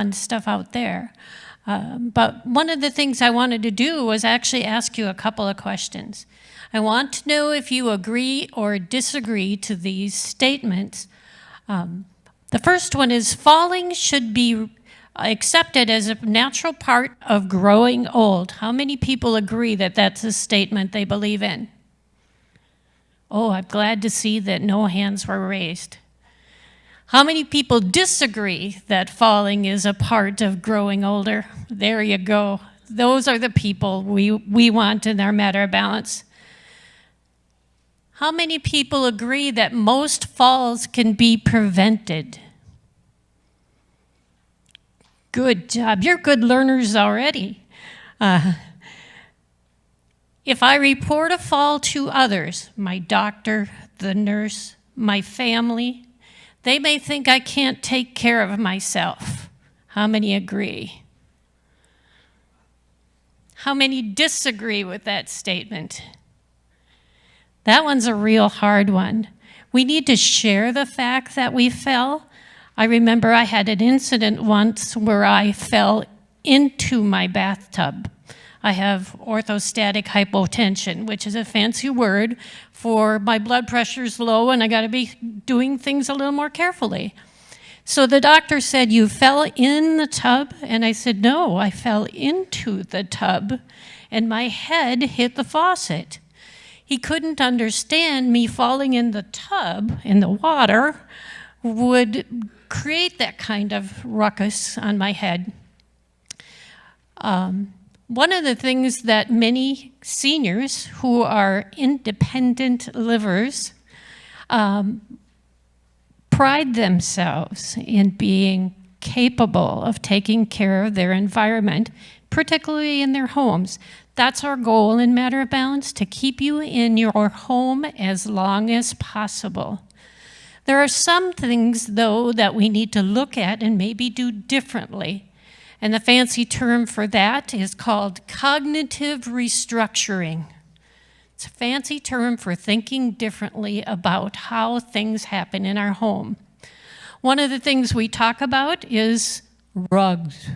fun stuff out there. But one of the things I wanted to do was actually ask you a couple of questions. I want to know if you agree or disagree to these statements. The first one is falling should be accepted as a natural part of growing old. How many people agree that that's a statement they believe in? Oh, I'm glad to see that no hands were raised. How many people disagree that falling is a part of growing older? There you go. Those are the people we want in our matter of balance. How many people agree that most falls can be prevented? Good job. You're good learners already. If I report a fall to others, my doctor, the nurse, my family, they may think I can't take care of myself. How many agree? How many disagree with that statement? That one's a real hard one. We need to share the fact that we fell. I remember I had an incident once where I fell into my bathtub. I have orthostatic hypotension, which is a fancy word for my blood pressure's low and I gotta be doing things a little more carefully. So the doctor said, "You fell in the tub?" And I said, "No, I fell into the tub and my head hit the faucet." He couldn't understand me falling in the tub, in the water, would create that kind of ruckus on my head. One of the things that many seniors who are independent livers pride themselves in being capable of taking care of their environment, particularly in their homes. That's our goal in Matter of Balance, to keep you in your home as long as possible. There are some things, though, that we need to look at and maybe do differently. And the fancy term for that is called cognitive restructuring. It's a fancy term for thinking differently about how things happen in our home. One of the things we talk about is rugs.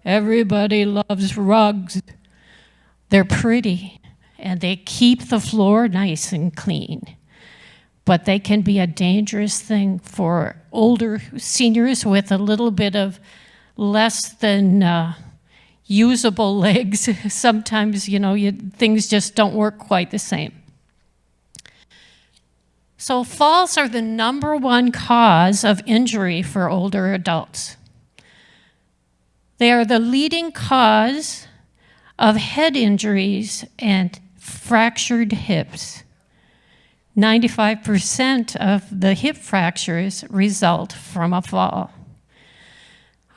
Everybody loves rugs. They're pretty, and they keep the floor nice and clean. But they can be a dangerous thing for older seniors with a little bit of less than usable legs. Sometimes, things just don't work quite the same. So falls are the #1 cause of injury for older adults. They are the leading cause of head injuries and fractured hips. 95% of the hip fractures result from a fall.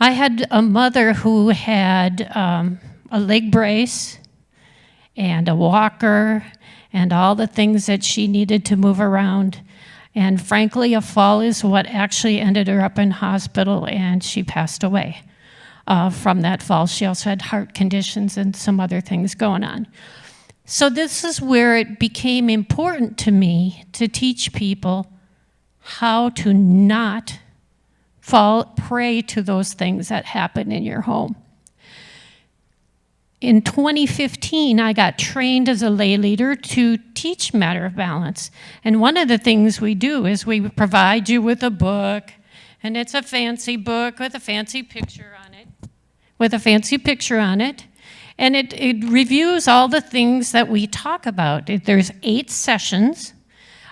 I had a mother who had a leg brace and a walker and all the things that she needed to move around. And frankly, a fall is what actually ended her up in hospital, and she passed away from that fall. She also had heart conditions and some other things going on. So this is where it became important to me to teach people how to not fall prey to those things that happen in your home. In 2015, I got trained as a lay leader to teach Matter of Balance. And one of the things we do is we provide you with a book, and it's a fancy book with a fancy picture on it. And it reviews all the things that we talk about. There's 8 sessions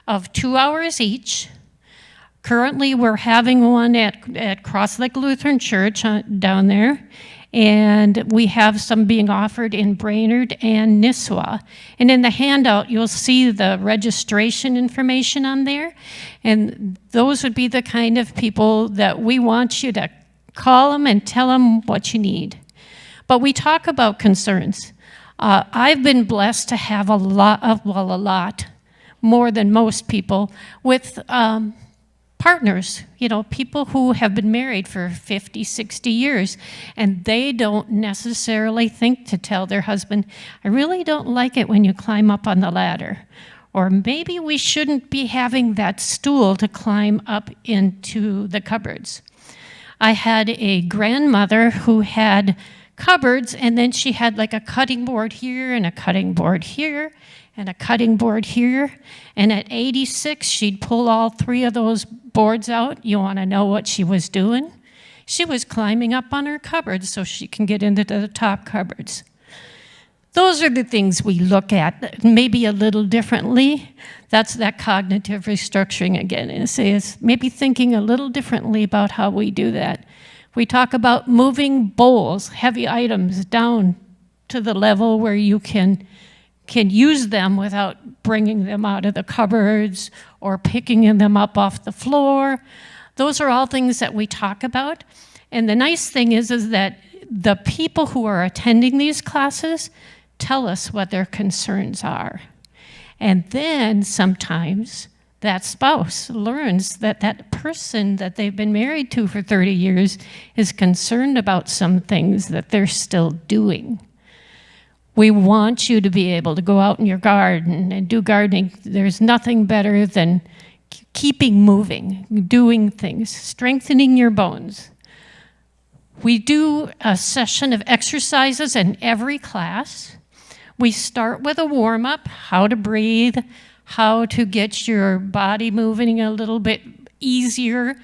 of 2 hours each. Currently, we're having one at Cross Lake Lutheran Church down there, and we have some being offered in Brainerd and Nisswa. And in the handout, you'll see the registration information on there, and those would be the kind of people that we want you to call them and tell them what you need. But we talk about concerns. I've been blessed to have a lot more than most people with partners, people who have been married for 50, 60 years, and they don't necessarily think to tell their husband, "I really don't like it when you climb up on the ladder," or "Maybe we shouldn't be having that stool to climb up into the cupboards." I had a grandmother who had cupboards, and then she had like a cutting board here and a cutting board here and a cutting board here. And at 86, she'd pull all 3 of those boards out. You want to know what she was doing? She was climbing up on her cupboards so she can get into the top cupboards. Those are the things we look at, maybe a little differently. That's that cognitive restructuring again. It's maybe thinking a little differently about how we do that. We talk about moving bowls, heavy items, down to the level where you can use them without bringing them out of the cupboards or picking them up off the floor. Those are all things that we talk about. And the nice thing is that the people who are attending these classes tell us what their concerns are. And then sometimes that spouse learns that that person that they've been married to for 30 years is concerned about some things that they're still doing. We want you to be able to go out in your garden and do gardening. There's nothing better than keeping moving, doing things, strengthening your bones. We do a session of exercises in every class. We start with a warm-up, how to breathe, how to get your body moving a little bit easier.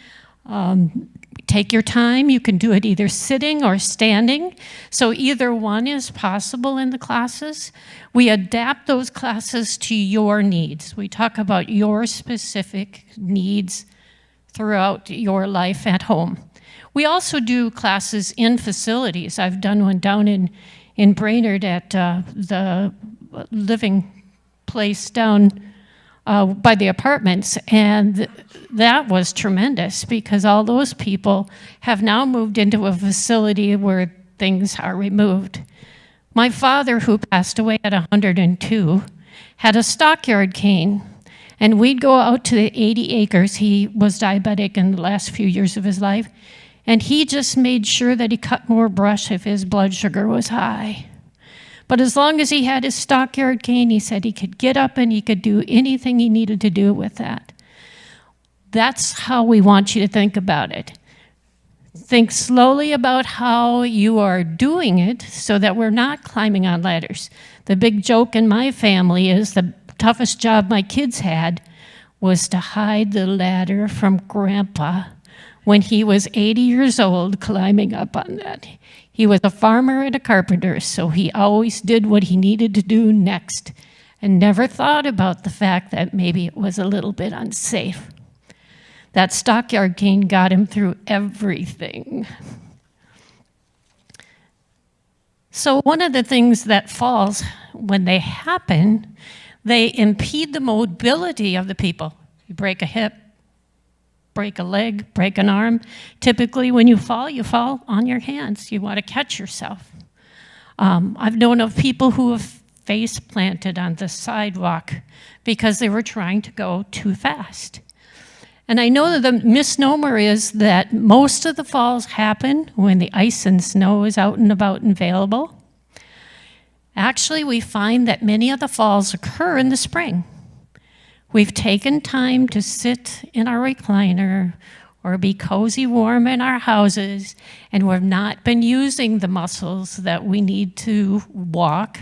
Take your time. You can do it either sitting or standing. So either one is possible in the classes. We adapt those classes to your needs. We talk about your specific needs throughout your life at home. We also do classes in facilities. I've done one down in Brainerd at the living place down by the apartments, and that was tremendous because all those people have now moved into a facility where things are removed. My father, who passed away at 102, had a stockyard cane, and we'd go out to the 80 acres. He was diabetic in the last few years of his life, and he just made sure that he cut more brush if his blood sugar was high. But as long as he had his stockyard cane, he said he could get up and he could do anything he needed to do with that. That's how we want you to think about it. Think slowly about how you are doing it so that we're not climbing on ladders. The big joke in my family is the toughest job my kids had was to hide the ladder from Grandpa when he was 80 years old climbing up on that. He was a farmer and a carpenter, so he always did what he needed to do next and never thought about the fact that maybe it was a little bit unsafe. That stockyard cane got him through everything. So one of the things that falls, when they happen, they impede the mobility of the people. You break a hip, break a leg, break an arm. Typically, when you fall on your hands. You want to catch yourself. I've known of people who have face planted on the sidewalk because they were trying to go too fast. And I know that the misnomer is that most of the falls happen when the ice and snow is out and about and available. Actually, we find that many of the falls occur in the spring. We've taken time to sit in our recliner or be cozy warm in our houses, and we've not been using the muscles that we need to walk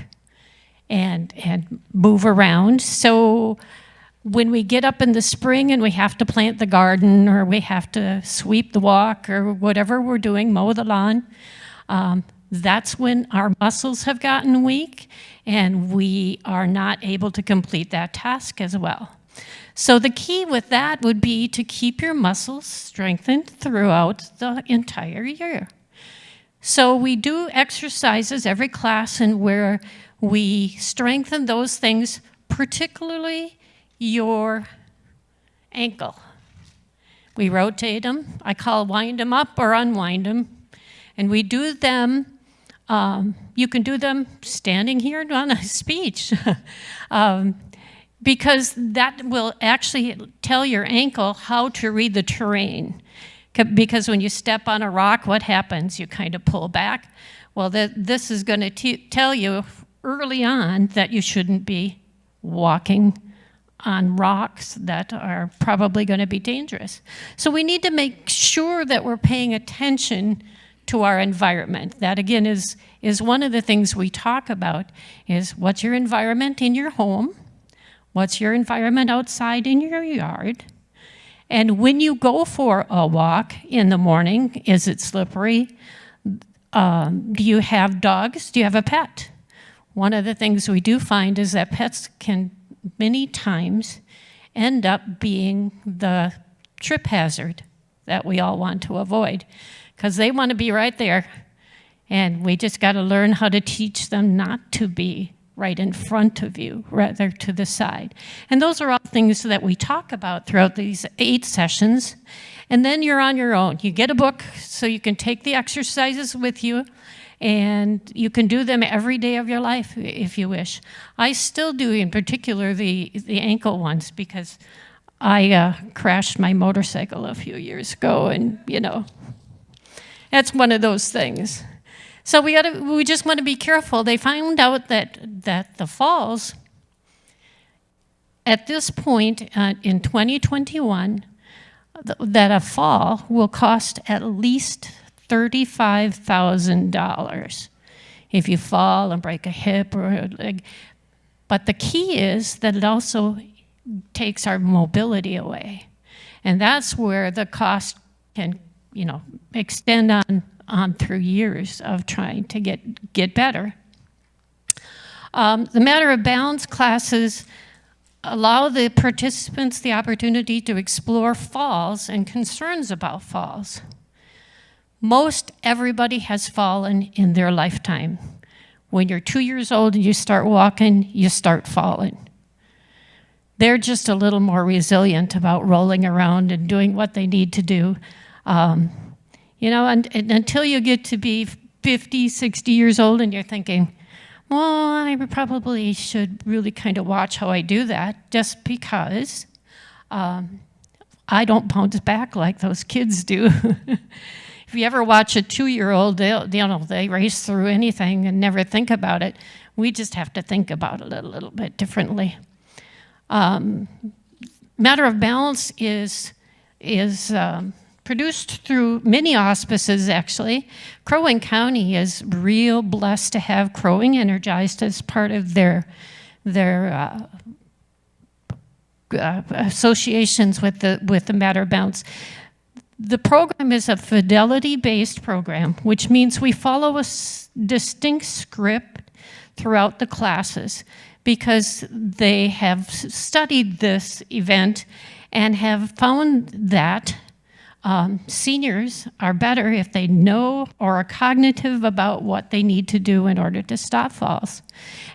and move around. So when we get up in the spring and we have to plant the garden or we have to sweep the walk or whatever we're doing, mow the lawn, that's when our muscles have gotten weak and we are not able to complete that task as well. So the key with that would be to keep your muscles strengthened throughout the entire year. So we do exercises every class and where we strengthen those things, particularly your ankle. We rotate them. I call wind them up or unwind them. And we do them, you can do them standing here on a speech. Because that will actually tell your ankle how to read the terrain. Because when you step on a rock, what happens? You kind of pull back. Well, this is going to tell you early on that you shouldn't be walking on rocks that are probably going to be dangerous. So we need to make sure that we're paying attention to our environment. That again is one of the things we talk about, is what's your environment in your home, what's your environment outside in your yard, and when you go for a walk in the morning, is it slippery? Do you have dogs? Do you have a pet? One of the things we do find is that pets can many times end up being the trip hazard that we all want to avoid, because they want to be right there, and we just got to learn how to teach them not to be right in front of you, rather to the side. And those are all things that we talk about throughout these 8 sessions. And then you're on your own. You get a book so you can take the exercises with you, and you can do them every day of your life if you wish. I still do, in particular, the ankle ones, because I crashed my motorcycle a few years ago, and that's one of those things. So we just want to be careful. They found out that the falls, at this point in 2021, that a fall will cost at least $35,000 if you fall and break a hip or a leg. But the key is that it also takes our mobility away. And that's where the cost can, extend on through years of trying to get better. The Matter of Balance classes allow the participants the opportunity to explore falls and concerns about falls. Most everybody has fallen in their lifetime. When you're 2 years old and you start walking, you start falling. They're just a little more resilient about rolling around and doing what they need to do. And until you get to be 50, 60 years old and you're thinking, well, I probably should really kind of watch how I do that, just because I don't bounce back like those kids do. If you ever watch a 2-year-old, they race through anything and never think about it. We just have to think about it a little bit differently. Matter of Balance is produced through many auspices, actually. Crow Wing County is real blessed to have Crow Wing Energized as part of their associations with the Matter of Balance. The program is a fidelity-based program, which means we follow a distinct script throughout the classes, because they have studied this event and have found that seniors are better if they know or are cognitive about what they need to do in order to stop falls.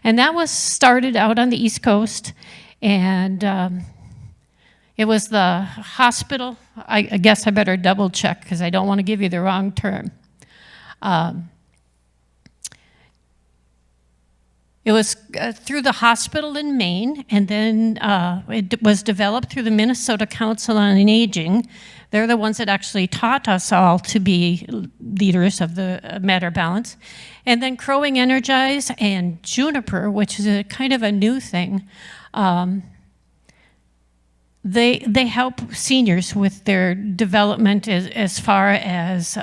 And that was started out on the East Coast, and it was the hospital. I guess I better double check because I don't want to give you the wrong term. It was through the hospital in Maine, and then it was developed through the Minnesota Council on Aging. They're the ones that actually taught us all to be leaders of the Matter Balance. And then Crow Wing Energize and Juniper, which is a kind of a new thing, they help seniors with their development as far as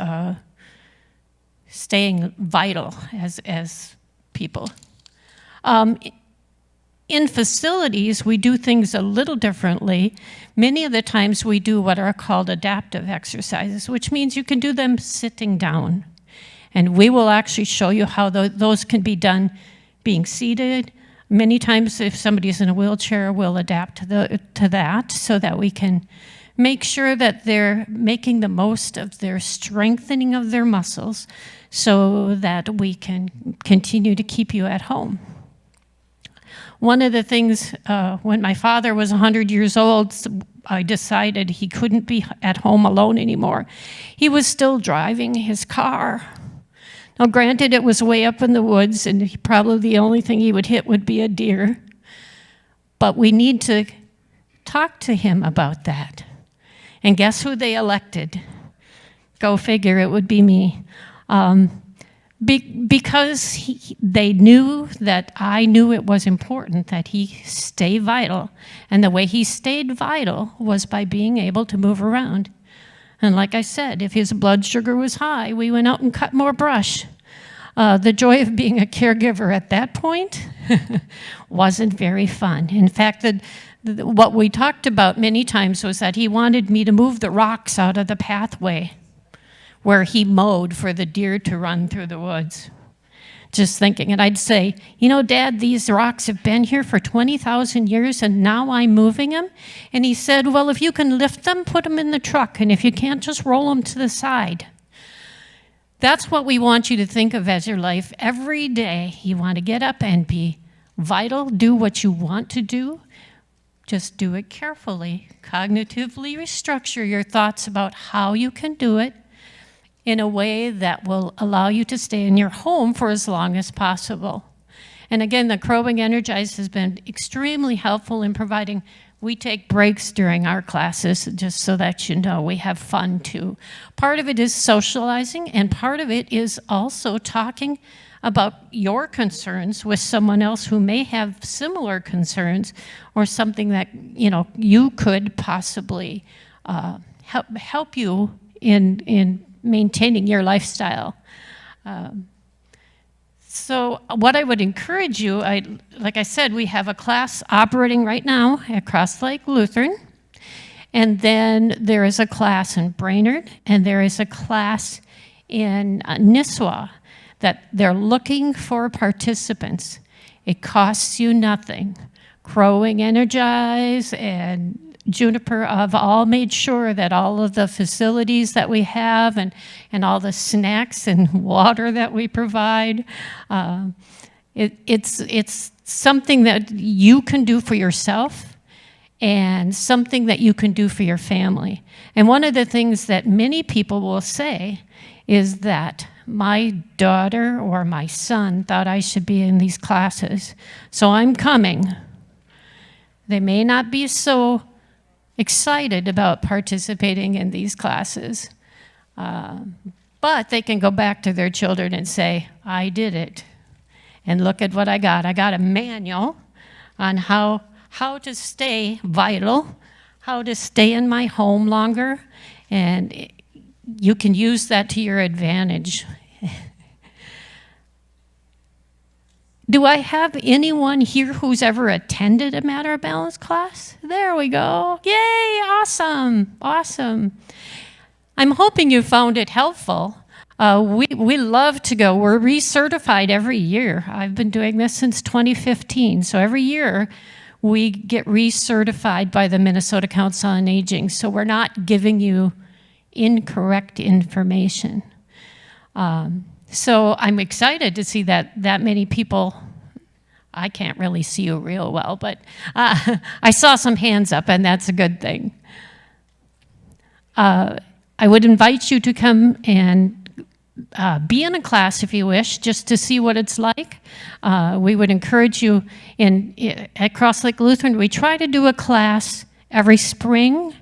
staying vital as people. In facilities, we do things a little differently. Many of the times we do what are called adaptive exercises, which means you can do them sitting down. And we will actually show you how those can be done being seated. Many times if somebody's in a wheelchair, we'll adapt to that so that we can make sure that they're making the most of their strengthening of their muscles so that we can continue to keep you at home. One of the things, when my father was 100 years old, I decided he couldn't be at home alone anymore. He was still driving his car. Now, granted, it was way up in the woods, and probably the only thing he would hit would be a deer. But we need to talk to him about that. And guess who they elected? Go figure, it would be me. Because they knew that I knew it was important that he stay vital. And the way he stayed vital was by being able to move around. And like I said, if his blood sugar was high, we went out and cut more brush. The joy of being a caregiver at that point wasn't very fun. In fact, what we talked about many times was that he wanted me to move the rocks out of the pathway where he mowed for the deer to run through the woods. Just thinking, and I'd say, you know, Dad, these rocks have been here for 20,000 years and now I'm moving them. And he said, well, if you can lift them, put them in the truck. And if you can't, just roll them to the side. That's what we want you to think of as your life. Every day you want to get up and be vital, do what you want to do. Just do it carefully. Cognitively restructure your thoughts about how you can do it in a way that will allow you to stay in your home for as long as possible. And again, the Crowing Energize has been extremely helpful in providing, we take breaks during our classes, just so that you know we have fun too. Part of it is socializing, and part of it is also talking about your concerns with someone else who may have similar concerns or something that, you know, you could possibly help you in maintaining your lifestyle. So what I would encourage you, like I said, we have a class operating right now at Cross Lake Lutheran, and then there is a class in Brainerd, and there is a class in Nisswa that they're looking for participants. It costs you nothing. Crowing Energize and Juniper have all made sure that all of the facilities that we have and all the snacks and water that we provide, it's something that you can do for yourself and something that you can do for your family. And one of the things that many people will say is that my daughter or my son thought I should be in these classes, so I'm coming. They may not be so excited about participating in these classes, but they can go back to their children and say, I did it, and look at what I got. I got a manual on how to stay vital, how to stay in my home longer, and you can use that to your advantage. Do I have anyone here who's ever attended a Matter of Balance class? There we go. Yay, awesome, awesome. I'm hoping you found it helpful. We love to go. We're recertified every year. I've been doing this since 2015. So every year we get recertified by the Minnesota Council on Aging. So we're not giving you incorrect information. So I'm excited to see that many people. I can't really see you real well, but I saw some hands up, and that's a good thing. I would invite you to come and be in a class if you wish, just to see what it's like. We would encourage you at Cross Lake Lutheran. We try to do a class every spring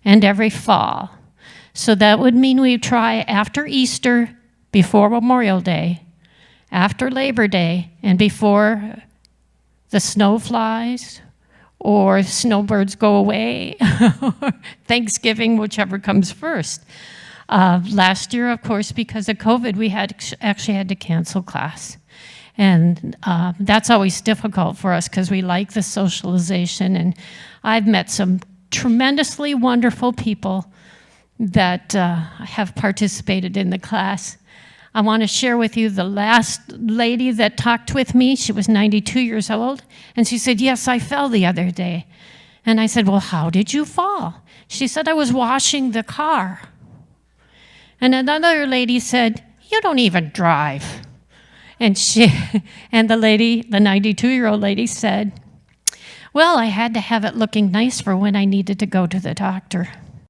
and every fall. So that would mean we try after Easter, before Memorial Day, after Labor Day, and before the snow flies or snowbirds go away, or Thanksgiving, whichever comes first. Last year, of course, because of COVID, we actually had to cancel class. And that's always difficult for us because we like the socialization. And I've met some tremendously wonderful people that have participated in the class. I want to share with you the last lady that talked with me. She was 92 years old, and she said, yes, I fell the other day. And I said, well, how did you fall? She said, I was washing the car. And another lady said, you don't even drive. And the lady, the 92-year-old lady said, well, I had to have it looking nice for when I needed to go to the doctor.